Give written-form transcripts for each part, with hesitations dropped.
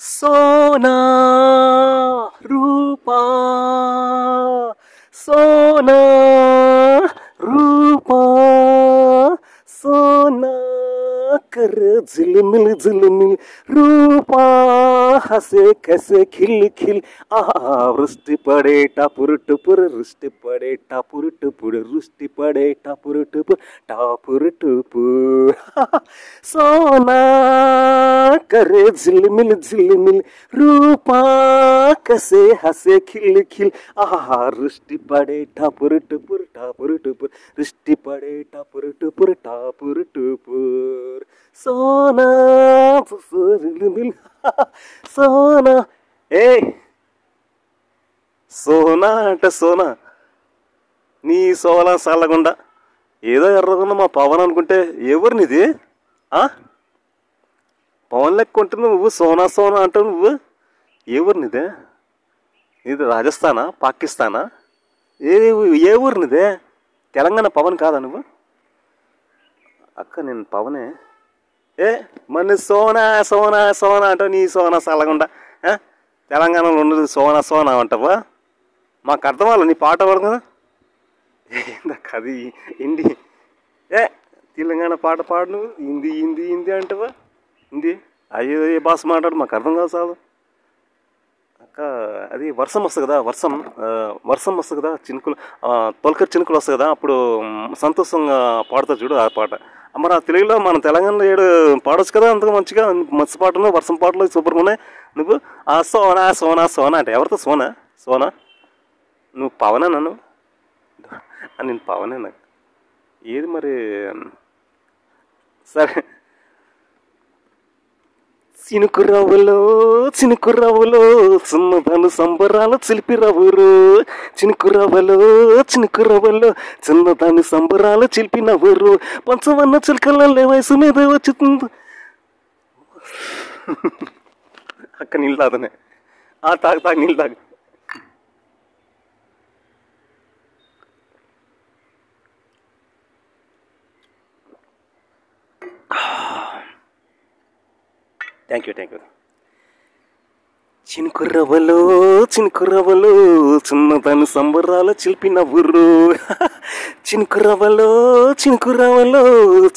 सोना रूपा सोना रूपा सोना कर झिलमिल रूपा हसे कैसे खिल खिल आहा वृष्टि पड़े टापुर टुपुर वृष्टि पड़े टापुर टुपुर वृष्टि पड़े टापुर टुपुर सोना करे झिलमिल रूपा कैसे हसे खिल खिल आहा वृष्टि पड़े टापुर टुपुर वृष्टि पड़े टापुर टुपुर सोना झिलमिल सोना ఏ సోనా అంటే సోనా నీ సోలా చల్లగుండా ఏదో ఎర్రగుండా మా పవన్ అనుకుంటే ఎవరినిది పవన్ లెక్క ఉంటుంది నువ్వు సోనా సోనా అంటావు నువ్వు ఎవరినిదే ఇది రాజస్థానా పాకిస్తానా ఏ ఊరినిదే తెలంగాణ పవన్ కాదా నువ్వు అక్క నేను పవనే మన సోనా సోనా సోనా అంటావు నీ సోనా చల్లగుండా తెలంగాణలో ఉన్నది సోనా సోనా అంటావా మాకు అర్థం వాళ్ళు నీ పాట పాడు కదా ఏందక్క అది హిందీ తెలంగాణ పాట పాడు నువ్వు హిందీ హిందీ హిందీ అంటావా హిందీ అయ్యో ఏ భాష మాట్లాడు మాకు అర్థం కాదు చాలు అక్క అది వర్షం వస్తుంది కదా వర్షం వస్తుంది కదా చినుకులు తొలకరి చినుకులు వస్తాయి కదా అప్పుడు సంతోషంగా పాడుతారు చూడు ఆ పాట మరి ఆ తెలుగులో మన తెలంగాణలో ఏడు పాడవచ్చు కదా అంతగా మంచిగా మత్స్య పాటలు వర్షం పాటలు సూపర్గా ఉన్నాయి నువ్వు ఆ సోనా సోనా సోనా అంటే ఎవరితో సోనా నువ్వు పవనా నన్ను నేను పవనే నాకు ఏది మరి సరే చినుకు రవ్వులో చిన్నదాను సంబరాలు చిలిపి రవ్వురు చినుకు రవ్వలో చిన్నదాని సంబరాలు చిలిపి నవ్వురు పంచవన్న చిలకలే వయసు మీద వచ్చుతుంది అక్క నీళ్ళు తాగనే తాగు నీళ్ళు తాగు థ్యాంక్ యూ చినుకు రవ్వలో చిన్నదాని సంబరాలు చిలిపి నవ్వురు చినుకు రవ్వలో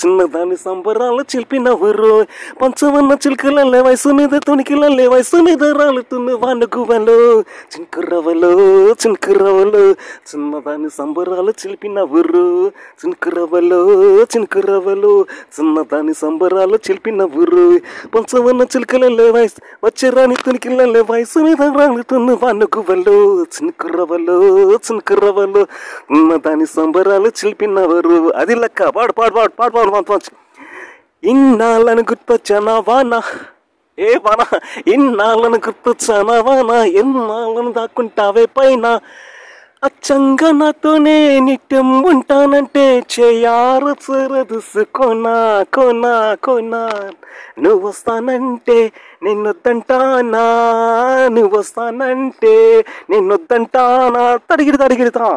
చిన్నదాని సంబరాలు చిలిపి నవ్వురు పంచవన్న చిలుకలే వయసు మీద తొణికిలే వయసు మీద రాలుతున్న వానగువలో చినుకు రవ్వలో చిన్నదాని సంబరాలు చిలిపి నవ్వురు చినుకు రవ్వలో చిన్నదాని సంబరాలు చిలిపి నవ్వురు పంచవన్న చిలుకలే వయసు వచ్చే రాని తొణికిలే వయసు మీద రాలుతున్న వానగువలో చినుకు రవ్వలో ఉన్నదాని సంబరాలు చిలిపినవరు అది లెక్క పాడు ఇన్నాళ్ళను గుర్తొచ్చానా వానా వానా ఇన్నాళ్ళను గుర్తొచ్చానా వానా ఎన్నాళ్ళను దాక్కుంటావే పైన అచ్చంగా నాతోనే నిత్యం ఉంటానంటే చేయారు సరదుసుకోనా కోనా నువ్వు వస్తానంటే నిన్నొద్దంటానా తడిగిడతా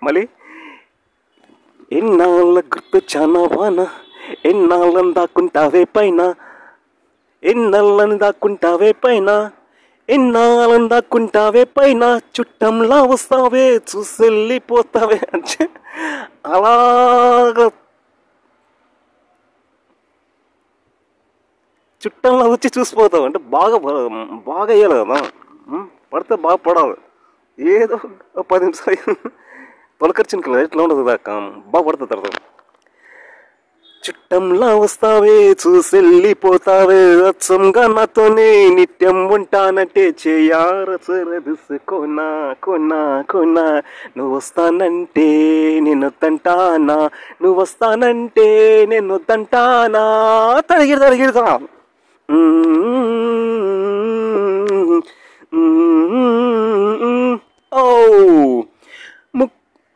మళ్ళీ ఎన్నాళ్ళ గుర్తొచ్చానా వానా ఎన్నాళ్ళని దాక్కుంటావే పైన ఎన్నాళ్ళని దాక్కుంటావే పైన చుట్టంలా వస్తావే చూసెళ్ళిపోతావే అంటే అలాగా చుట్టంలా వచ్చి చూసిపోతావు అంటే బాగా వేయాలి కదా పడితే బాగా పడాలి ఏదో 10 నిమిషాలు తొలకరి చినుకలు ఎట్లా ఉండదు దాకా బాగా పడుతుంది తర్వాత చుట్టంలా వస్తావే చూసెళ్ళిపోతావే అచ్చంగా నాతోనే నిత్యం ఉంటానంటే చేయారసరదుసుకోనా నువ్వు వస్తానంటే నేనొద్దంటానా తడిగిడతా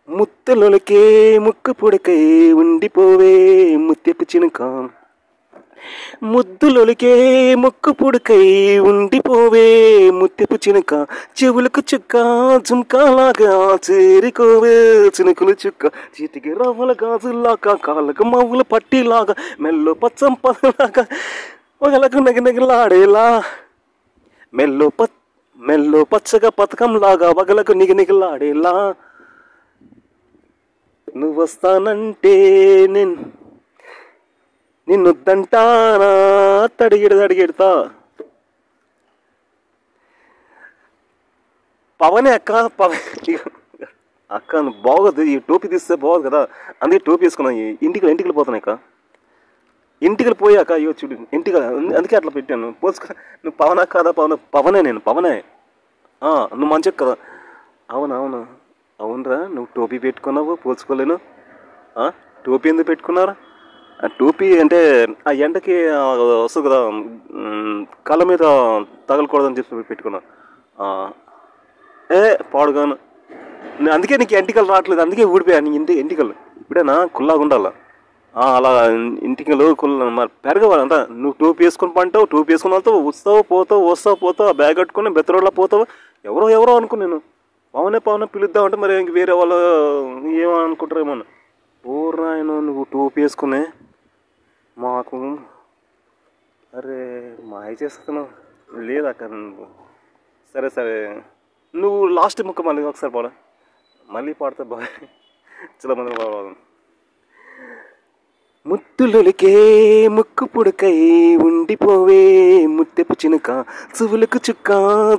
ముత్తలొలకే ముక్కు పొడకై ఉండిపోవే ముత్తెపు చినుక ముద్దులొలికే ముక్కు పుడుకై ఉండిపోవే ముత్తెపు చినుక చెవులకు చుక్క జుంకాలాగా చేరికోవే చినుకులు చుక్క చీటికి రవ్వల గాజుల్లాగా కాళ్ళకు మవ్వుల పట్టిలాగా మెల్లో పచ్చం పదలాగా ఒకలకు నగినగిలాడేలా మెల్లో పచ్చగా పథకంలాగా వగలకు నిగనిగలాడేలా నువ్వు వస్తానంటే నిన్నొద్దంటానా తడిగిడతా పవనే అక్క అక్క బాగోదు ఈ టోపీ తీస్తే బాగోదు కదా అందుకే టోపీ వేసుకున్నాను ఇంటికి పోతున్నాయి అక్క ఇంటికి పోయాక అయ్యో చూడు ఇంటికి అందుకే అట్లా పెట్టాను పోల్చుకో నువ్వు పవనా కాదా పవనే నువ్వు మంచిగా కదా అవునరా నువ్వు టోపీ పెట్టుకున్నావు పోల్చుకోలేను టోపీ ఎందుకు పెట్టుకున్నారా టోపీ అంటే ఆ ఎండకి వస్తుంది కదా కళ్ళ మీద తగలకూడదని చెప్పి పెట్టుకున్నా పాడుగాను అందుకే నీకు ఎంటికలు రావట్లేదు అందుకే ఊడిపోయాను ఎంటికలు ఇప్పుడేనా కుల్లాగా ఉండాల అలా ఇంటికలు మరి పెరగవాలంతా నువ్వు టోపీ వేసుకొని పంటావు టోపీ వేసుకుని వెళ్తావు వస్తావు పోతావు ఆ బ్యాగ్ కట్టుకుని బెత్తరోళ్ళ పోతావు ఎవరో అనుకో నేను పవనే పిలుద్దామంటే మరి ఇంక వేరే వాళ్ళు ఏమనుకుంటారేమో రాయను నువ్వు టోపీ వేసుకునే మాకు అరే మాయ చేస్తున్నావు లేదక్క నువ్వు సరే నువ్వు లాస్ట్ ముక్క మళ్ళీ ఒకసారి పాడ మళ్ళీ పాడితే బాగా చాలా మంది పాడదు ముత్తులొలికే ముక్కు పుడకై ఉండిపోవే ముత్తెపు చినుక చెవులకు చుక్క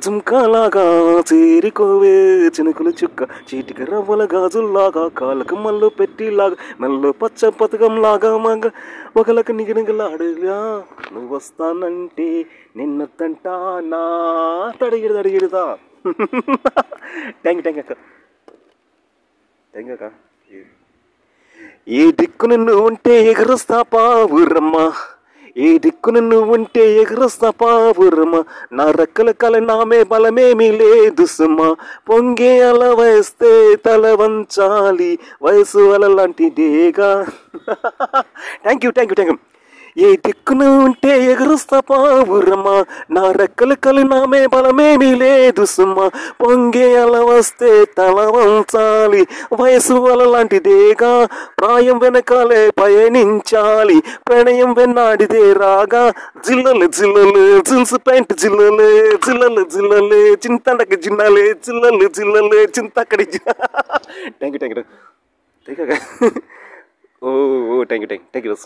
జుంకాలాగా చేరికోవే చినుకులు చుక్క చీటికి రవ్వల గాజుల్లాగా కాళ్ళకు మల్లో పెట్టిలాగా మెల్లో పచ్చ పథకంలాగా మగ ఒకలకు నిగనిగలాడేలా నువ్వు వస్తానంటే నిన్నొద్దంటానా తడిగిడతా థ్యాంక్ అక్క ఏ దిక్కును నువ్వు ఉంటే ఎగురుస్తా పావురమ్మ ఏ దిక్కును నువ్వు ఉంటే ఎగురుస్తా పావురమ్మ నా రెక్కల కల నామే బలమేమీ లేదు సుమ్మ పొంగే అల వేస్తే తల వంచాలి వయసు అలలాంటిదేగా థ్యాంక్ యూ ఏ దిక్కును ఉంటే ఎగురుస్తా పావురమ్మ నా రెక్కల కలి నామే బలమేమీ లేదు సుమ్మ పొంగే అల వస్తే తల వంచాలి వయసు అలలాంటిదేగా ప్రాయం వెనకాలే పయనించాలి ప్రణయం వెన్నాడిదే రాగా జిల్లలు జిల్స్ ప్యాంట్ జిల్లలు చింతడకి జిన్నాలే జిల్లలు చింతక్కడి thank you oh thank you